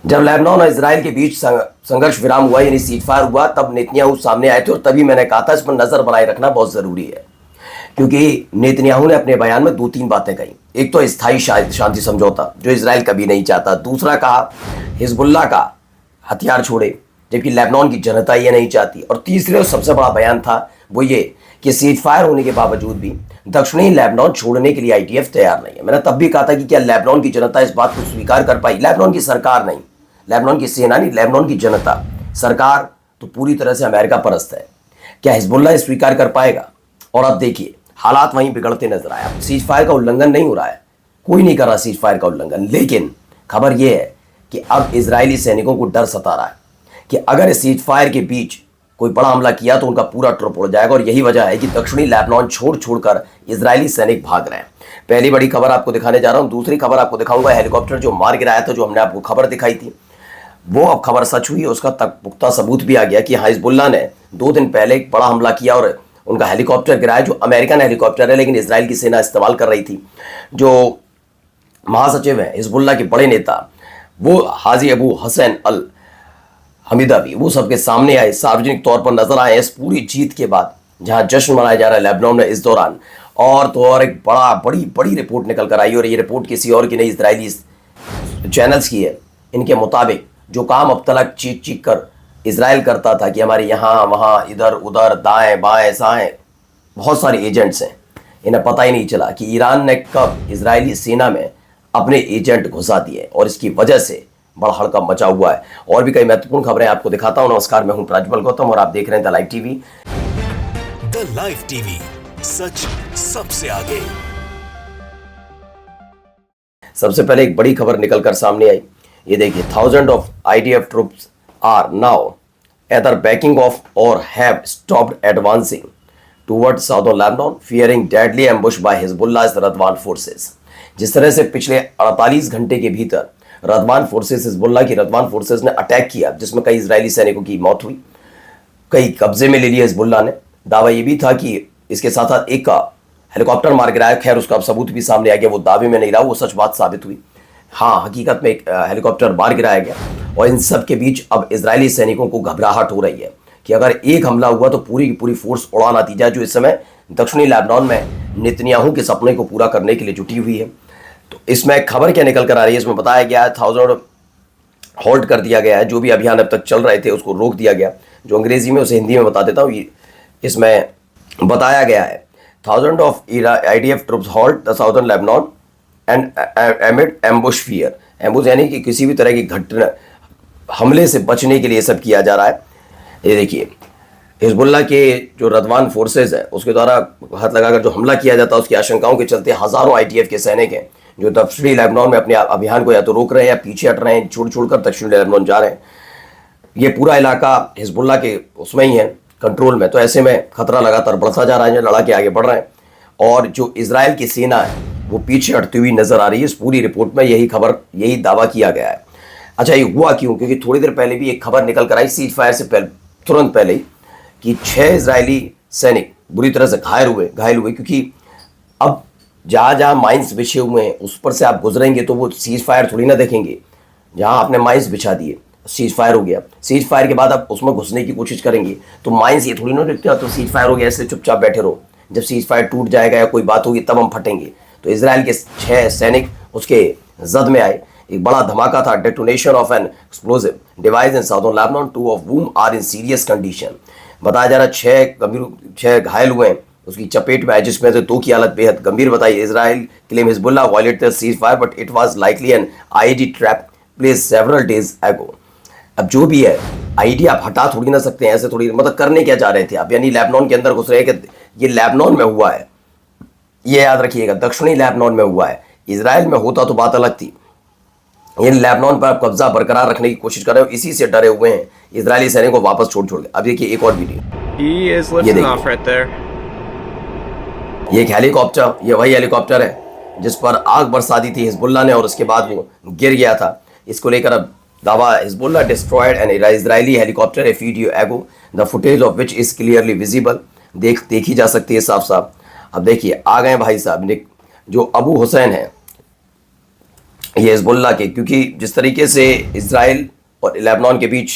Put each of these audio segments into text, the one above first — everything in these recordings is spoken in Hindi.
जब लेबनान और इसराइल के बीच संघर्ष विराम हुआ यानी सीज फायर हुआ, तब नेतन्याहू सामने आए थे और तभी मैंने कहा था इस पर नजर बनाए रखना बहुत जरूरी है, क्योंकि नेतन्याहू ने अपने बयान में दो तीन बातें कही। एक तो स्थायी शांति समझौता जो इसराइल कभी नहीं चाहता, दूसरा कहा हिजबुल्लाह का हथियार छोड़े जबकि लेबनान की जनता ये नहीं चाहती, और तीसरे और सबसे बड़ा बयान था वो ये कि सीज फायर होने के बावजूद भी दक्षिणी लेबनान छोड़ने के लिए आईडीएफ तैयार नहीं है। मैंने तब भी कहा था कि क्या लेबनान की जनता इस बात को स्वीकार कर पाई? लेबनान की सरकार नहीं, लेबनान की सेना नहीं, लेबनान की जनता। सरकार तो पूरी तरह से अमेरिका परस्त है। क्या हिजबुल्लाह स्वीकार कर पाएगा? और अब देखिए हालात वहीं बिगड़ते नजर आए। सीज फायर का उल्लंघन नहीं हो रहा है, कोई नहीं कर रहा सीज फायर का उल्लंघन, लेकिन खबर यह है कि अब इजरायली सैनिकों को डर सता रहा है कि अगर सीज फायर के बीच कोई बड़ा हमला किया तो उनका पूरा ट्रुप उड़ जाएगा, और यही वजह है कि दक्षिणी लेबनान छोड़कर इजरायली सैनिक भाग रहे हैं। पहली बड़ी खबर आपको दिखाने जा रहा हूं। दूसरी खबर आपको दिखाऊंगा हेलीकॉप्टर जो मार गिराया था, जो हमने आपको खबर दिखाई थी, वो अब खबर सच हुई है। उसका तक पुख्ता सबूत भी आ गया कि हाँ, हिजबुल्लाह ने 2 दिन पहले एक बड़ा हमला किया और उनका हेलीकॉप्टर गिराया, जो अमेरिकन हेलीकॉप्टर है लेकिन इसराइल की सेना इस्तेमाल कर रही थी। जो महासचिव है हिजबुल्लाह के बड़े नेता वो हाजी अबू हसन अल हमीदावी, वो सबके सामने आए, सार्वजनिक तौर पर नजर आए इस पूरी जीत के बाद, जहां जश्न मनाया जा रहा है लेबनान में इस दौरान। और तो और एक बड़ी रिपोर्ट निकल कर आई, और ये रिपोर्ट किसी और की नहीं, इजरायली चैनल्स की है। इनके मुताबिक जो काम अब तक चीख कर इसराइल करता था कि हमारे यहाँ वहाँ इधर उधर दाएं बाएं साएं बहुत सारे एजेंट्स हैं, इन्हें पता ही नहीं चला कि ईरान ने कब इजरायली सेना में अपने एजेंट घुसा दिए, और इसकी वजह से बड़ा हड़कंप मचा हुआ है। और भी कई महत्वपूर्ण खबरें आपको दिखाता हूं। नमस्कार, मैं हूं प्रज्वल गौतम और आप देख रहे हैं the live TV. The live TV, सच सबसे आगे। सबसे पहले एक बड़ी खबर निकलकर सामने आई, ये देखिए, 1000 of IDF troops are now either backing off or have stopped advancing towards southern Lebanon, fearing deadly ambush by Hezbollah's Radwan forces। जिस तरह से पिछले 48 घंटे के भीतर रदवान फोर्सेस, हिजबुल्लाह की रदवान फोर्सेस ने अटैक किया, जिसमें कई इजरायली सैनिकों की मौत हुई, कई कब्जे में ले लिए हिजबुल्लाह ने। दावा ये भी था कि इसके साथ साथ एक का हेलीकॉप्टर मार गिराया। खैर उसका अब सबूत भी सामने आ गया, वो दावे में नहीं रहा, वो सच बात साबित हुई। हाँ, हकीकत में एक हेलीकॉप्टर मार गिराया गया। और इन सब के बीच अब इजरायली सैनिकों को घबराहट हो रही है कि अगर एक हमला हुआ तो पूरी की पूरी फोर्स उड़ा ना दी जाए, जो इस समय दक्षिणी लेबनान में नेतन्याहू के सपने को पूरा करने के लिए जुटी हुई है। तो इसमें खबर क्या निकल कर आ रही है, इसमें बताया गया है 1000 होल्ड कर दिया गया है, जो भी अभियान अब तक चल रहे थे उसको रोक दिया गया। जो अंग्रेजी में उसे हिंदी में बता देता हूँ। इसमें बताया गया है 1000 of IDF troops hold the southern Lebanon and एमिड ambush fear. Ambush यानी कि किसी भी तरह की घटना हमले से बचने के लिए सब किया जा रहा है। ये देखिए, हिजबुल्लाह के जो रदवान फोर्सेज है उसके द्वारा हाथ लगाकर जो हमला किया जाता है, उसकी आशंकाओं के चलते हजारों आईडीएफ के सैनिक हैं जो दक्षिणी लेबनान में अपने अभियान को या तो रोक रहे हैं या पीछे हट रहे हैं, छोड़ कर दक्षिणी लेबनान जा रहे हैं। ये पूरा इलाका हिजबुल्लाह के उसमें ही है, कंट्रोल में। तो ऐसे में खतरा लगातार बढ़ता जा रहा है, लड़ा के आगे बढ़ रहे हैं, और जो इजराइल की सेना है वो पीछे हटती हुई नजर आ रही है। इस पूरी रिपोर्ट में यही दावा किया गया है। अच्छा, ये हुआ क्यों? क्योंकि थोड़ी देर पहले भी एक खबर निकल कर आई सीज फायर से तुरंत पहले ही कि 6 इजरायली सैनिक बुरी तरह से घायल हुए, क्योंकि अब जहाँ माइंस बिछे हुए हैं उस पर से आप गुजरेंगे तो वो सीज फायर थोड़ी ना देखेंगे। जहाँ आपने माइंस बिछा दिए, सीज फायर हो गया, सीज फायर के बाद आप उसमें घुसने की कोशिश करेंगे तो माइंस ये थोड़ी ना देखते हो तो सीज फायर हो गया, इसलिए चुपचाप बैठे रहो। जब सीज फायर टूट जाएगा या कोई बात होगी तब हम फटेंगे। तो इसराइल के 6 सैनिक उसके जद में आए। एक बड़ा धमाका था, detonation of an explosive device in southern Lebanon, 2 of whom are in serious condition. बताया जा रहा है 6 घायल हुए हैं उसकी चपेट में आए, जिसमें से 2 की हालत बेहद गंभीर बताई। Israel claim Hezbollah violated the ceasefire but it was likely an IED trap placed several days ago. अब जो भी है, आईईडी आप हटा थोड़ी ना सकते हैं, ऐसे थोड़ी, मतलब करने क्या जा रहे थे आप? यानी लेबनान के अंदर घुस रहे हैं कि ये लेबनान में हुआ है, ये याद रखिएगा, दक्षिणी लेबनान में हुआ है। इजराइल में होता तो बात अलग थी। ये लेबनान पर आप कब्जा बरकरार रखने की कोशिश कर रहे हो, इसी से डरे हुए हैं इजरायली सैनिक को वापस छोड़ के। अब देखिए एक और वीडियो, ये एक हेलीकॉप्टर, ये वही हेलीकॉप्टर है जिस पर आग बरसा दी थी हिजबुल्लाह ने और उसके बाद वो गिर गया था। इसको लेकर अब दावा, Hezbollah destroyed an Israeli helicopter a video ago, the footage of which is clearly visible. देखी जा सकती है साफ साफ। अब देखिए आ गए भाई साहब, जो अबू हुसैन है, ये हिजबुल्लाह के, क्योंकि जिस तरीके से इजराइल और लेबनान के बीच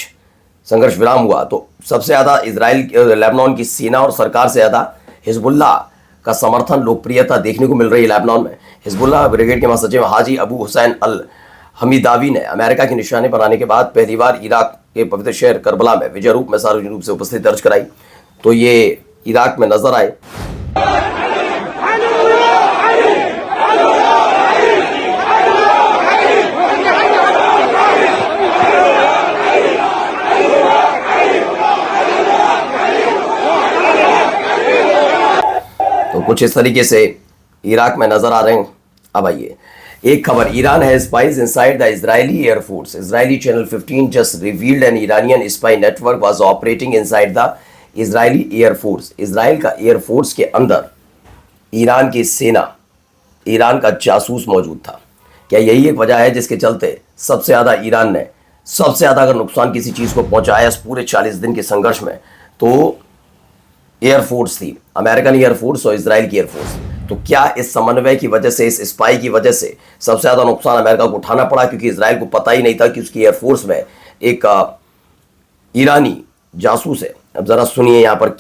संघर्ष विराम हुआ तो सबसे ज़्यादा इजराइल लेबनान की सेना और सरकार से ज़्यादा हिजबुल्लाह का समर्थन लोकप्रियता देखने को मिल रही है लेबनान में। हिजबुल्लाह ब्रिगेड के महासचिव हाजी अबू हुसैन अल हमीदावी ने अमेरिका के निशाने पर आने के बाद पहली बार इराक के पवित्र शहर करबला में विजय रूप में सार्वजनिक रूप से उपस्थिति दर्ज कराई। तो ये इराक में नजर आए। तो कुछ इस तरीके से इराक में नजर आ रहे हैं। अब आइए एक खबर, ईरान है spies inside the Israeli air force. Israeli channel 15 just revealed N Iranian spy network was operating inside the Israeli air force. Israel का एयरफोर्स के अंदर ईरान की सेना, ईरान का जासूस मौजूद था। क्या यही एक वजह है जिसके चलते सबसे ज़्यादा ईरान ने सबसे ज़्यादा अगर नुकसान किसी चीज़ को पहुंचाया इस पूरे 40 दिन के संघर्ष में तो एयरफोर्स थी, अमेरिकन एयरफोर्स और इजराइल की एयरफोर्स। तो क्या इस समन्वय की वजह से, इस स्पाई की वजह से सबसे ज़्यादा नुकसान अमेरिका को उठाना पड़ा, क्योंकि इजराइल को पता ही नहीं था कि उसकी एयरफोर्स में एक ईरानी जासूस है। अब जरा सुनिए यहाँ पर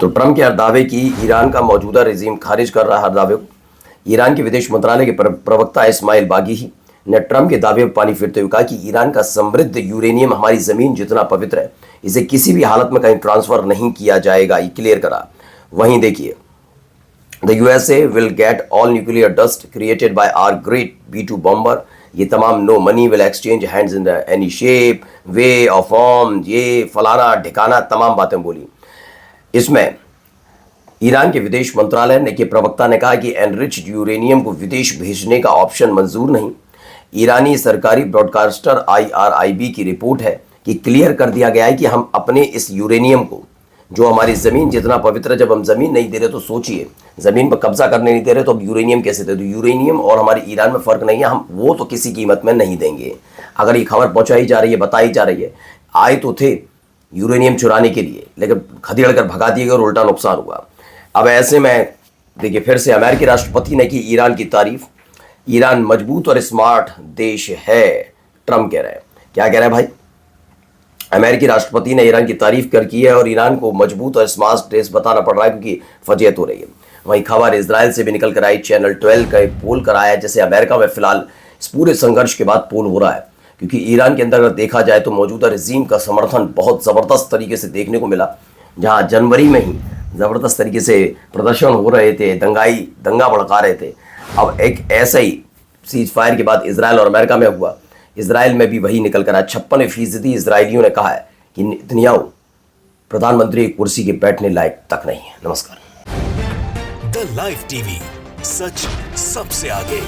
तो ट्रम्प के हर दावे की ईरान का मौजूदा रजीम खारिज कर रहा है। हर दावे को ईरान के विदेश मंत्रालय के प्रवक्ता इस्माइल बागी ने ट्रम्प के दावे पर पानी फिरते हुए कहा कि ईरान का समृद्ध यूरेनियम हमारी ज़मीन जितना पवित्र है, इसे किसी भी हालत में कहीं ट्रांसफ़र नहीं किया जाएगा, ये क्लियर करा। वहीं देखिए, the USA will get all nuclear dust created by our great B-2 bomber. ये तमाम no money will exchange hands in any shape way और फॉर्म, ये फलाना ठिकाना तमाम बातें बोली। इसमें ईरान के विदेश मंत्रालय ने के प्रवक्ता ने कहा कि एनरिच्ड यूरेनियम को विदेश भेजने का ऑप्शन मंजूर नहीं। ईरानी सरकारी ब्रॉडकास्टर IRIB की रिपोर्ट है कि क्लियर कर दिया गया है कि हम अपने इस यूरेनियम को, जो हमारी ज़मीन जितना पवित्र है, जब हम ज़मीन नहीं दे रहे तो सोचिए, ज़मीन पर कब्जा करने नहीं दे रहे तो अब यूरेनियम कैसे दे? तो यूरेनियम और हमारी ईरान में फ़र्क नहीं है, हम वो तो किसी कीमत में नहीं देंगे। अगर ये खबर पहुँचाई जा रही है, बताई जा रही है, आए तो थे यूरेनियम चुराने के लिए, लेकिन खदेड़ कर भगा दिए गए और उल्टा नुकसान हुआ। अब ऐसे में देखिए फिर से अमेरिकी राष्ट्रपति ने की ईरान की तारीफ। ईरान मजबूत और स्मार्ट देश है, ट्रम्प कह रहे हैं। क्या कह रहे हैं भाई? अमेरिकी राष्ट्रपति ने ईरान की तारीफ कर की है और ईरान को मजबूत और स्मार्ट देश बताना पड़ रहा है क्योंकि फजीहत हो रही है। वहीं खबर इजराइल से भी निकल कर आई। चैनल 12 का एक पोल कराया है, जैसे अमेरिका में फिलहाल इस पूरे संघर्ष के बाद पोल हो रहा है, क्योंकि ईरान के अंदर अगर देखा जाए तो मौजूदा रजीम का समर्थन बहुत ज़बरदस्त तरीके से देखने को मिला। जहाँ जनवरी में ही ज़बरदस्त तरीके से प्रदर्शन हो रहे थे, दंगा भड़का रहे थे, अब एक ऐसा ही सीज फायर के बाद इजराइल और अमेरिका में हुआ। इजराइल में भी वही निकल कर आया। 56% इजरायलियों ने कहा है कि नेतन्याहू प्रधानमंत्री की कुर्सी के बैठने लायक तक नहीं है। नमस्कार। द लाइव टीवी, सच सबसे आगे।